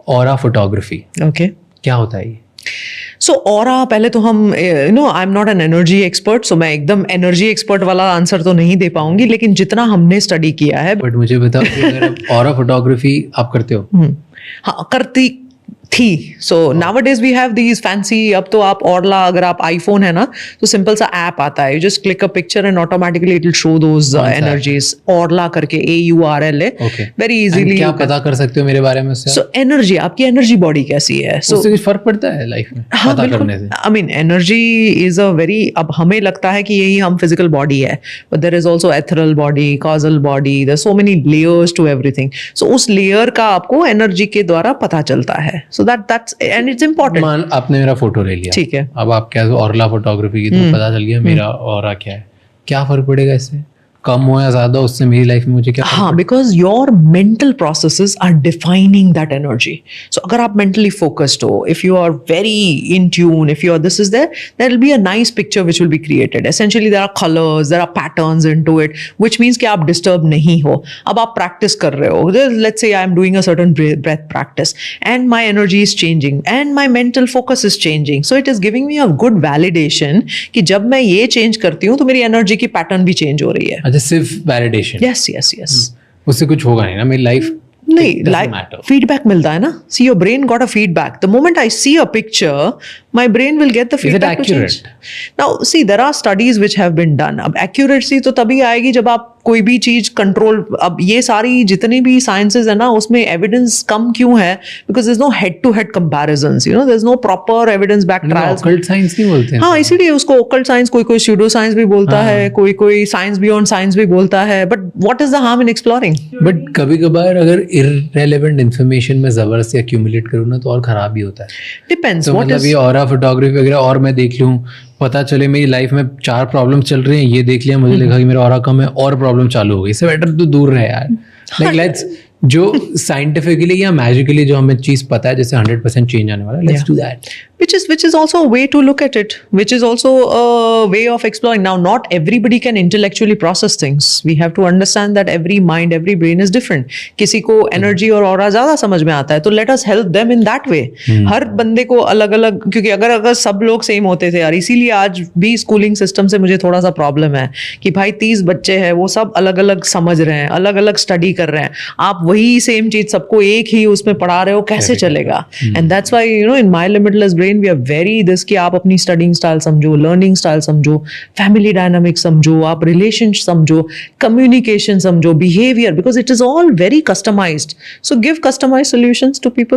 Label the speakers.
Speaker 1: Aura photography
Speaker 2: okay
Speaker 1: क्या होता है ये?
Speaker 2: सो ऑरा, पहले तो हम I am not an energy expert, so मैं एकदम एनर्जी एक्सपर्ट वाला आंसर तो नहीं दे पाऊंगी, लेकिन जितना हमने स्टडी किया है
Speaker 1: बट मुझे बताओ कि अगर आप ऑरा फोटोग्राफी आप करते हो
Speaker 2: हाँ करती थी. So nowadays we have these fancy, अब तो आप ऑरला, अगर आप आईफोन है ना तो सिंपल सा ऐप आता है, you just click a picture and automatically it will show those energies. ऑरला करके AURL है,
Speaker 1: Okay.
Speaker 2: Very easily.
Speaker 1: क्या पता कर सकते हो मेरे बारे में उससे?
Speaker 2: सो एनर्जी, आपकी एनर्जी बॉडी कैसी है, सो
Speaker 1: उससे कुछ फर्क पड़ता है लाइफ में
Speaker 2: हाँ
Speaker 1: पता करने से?
Speaker 2: I mean energy is a very, अब हमें लगता है कि यही हम फिजिकल बॉडी है, but there is also ethereal body, causal body, there so many layers to everything. So उस लेयर का आपको एनर्जी के द्वारा पता चलता है. So that's and it's important.
Speaker 1: मान आपने मेरा फोटो ले लिया,
Speaker 2: ठीक है.
Speaker 1: अब आप क्या ऑरला फोटोग्राफी की तो पता चल गया मेरा ऑरा क्या है, क्या फर्क पड़ेगा इससे? कम हो या ज्यादा, उससे मेरी लाइफ में मुझे क्या फर्क
Speaker 2: हाँ, because your mental processes are defining that energy. So अगर आप मेंटली फोकस्ड हो, if you are very in tune, if you are this is there will be a nice picture which will be created. Essentially there are colours, there are patterns into it, which means कि आप disturb नहीं हो. अब आप practice कर रहे हो, let's say I am doing a certain breath practice and my energy is changing and my mental focus is changing. So it is giving me a good validation कि जब मैं ये चेंज करती हूँ तो मेरी एनर्जी की पैटर्न भी चेंज हो रही है.
Speaker 1: अच्छा, सिर्फ वैलिडेशन?
Speaker 2: Yes yes yes.
Speaker 1: उससे कुछ होगा नहीं ना मेरी लाइफ?
Speaker 2: नहीं, लाइक फीडबैक मिलता है ना. See your brain got a feedback. The moment I see a picture, my brain will get the feedback to change. Now see, there are studies which have been done. अब accuracy तो तभी आएगी जब आप कोई भी चीज कंट्रोल, अब ये सारी जितनी भी साइंसेज है ना उसमें एविडेंस कम क्यों है? Because there is no head to head comparisons, you know, there is no proper evidence back trials.
Speaker 1: Occult science नहीं बोलते हैं?
Speaker 2: हाँ, इसीलिए उसको ऑकल्ट साइंस, कोई स्यूडो साइंस भी बोलता है, कोई साइंस बियॉन्ड साइंस भी बोलता है. But what is the harm in exploring?
Speaker 1: But कभी कभार अगर इररेलेवेंट इन्फॉर्मेशन में जबरदस्ती एक्यूमुलेट करूँ ना तो और खराब भी होता है.
Speaker 2: डिपेंड्स
Speaker 1: तो
Speaker 2: व्हाट
Speaker 1: मतलब
Speaker 2: इज.
Speaker 1: ये ऑरा फोटोग्राफी वगैरह और मैं देख लूँ, पता चले मेरी लाइफ में 4 प्रॉब्लम चल रही हैं, ये देख लिया, मुझे लिखा कि मेरा ऑरा कम है और प्रॉब्लम चालू हो गई, इससे बेटर तो दूर रहे यार. लाइक लेट्स, जो साइंटिफिकली या मैजिकली जो हमें चीज पता है जैसे 100% चेंज आने वाला है, let's do that.
Speaker 2: Which is also a way to look at it, which is also a way of exploring. Now, not everybody can intellectually process things. We have to understand that every mind, every brain is different. किसी को energy और aura ज़्यादा समझ में आता है, तो let us help them in that way. हर बंदे को अलग अलग, क्योंकि अगर सब लोग सेम होते थे यार, इसीलिए आज भी स्कूलिंग सिस्टम से मुझे थोड़ा सा प्रॉब्लम है कि भाई 30 बच्चे हैं, वो सब अलग अलग समझ रहे हैं, अलग अलग स्टडी कर रहे हैं, आप वही सेम चीज सबको एक ही उसमें पढ़ा रहे हो, कैसे चलेगा? And that's why, you know, in my limitless brain we are very this कि आप अपनी स्टडिंग स्टाइल समझो, लर्निंग स्टाइल समझो, फैमिली डायनामिक्स समझो, आप रिलेशनशिप समझो, कम्युनिकेशन समझो, behaviour, because it is all very customised. So give customised solutions to people.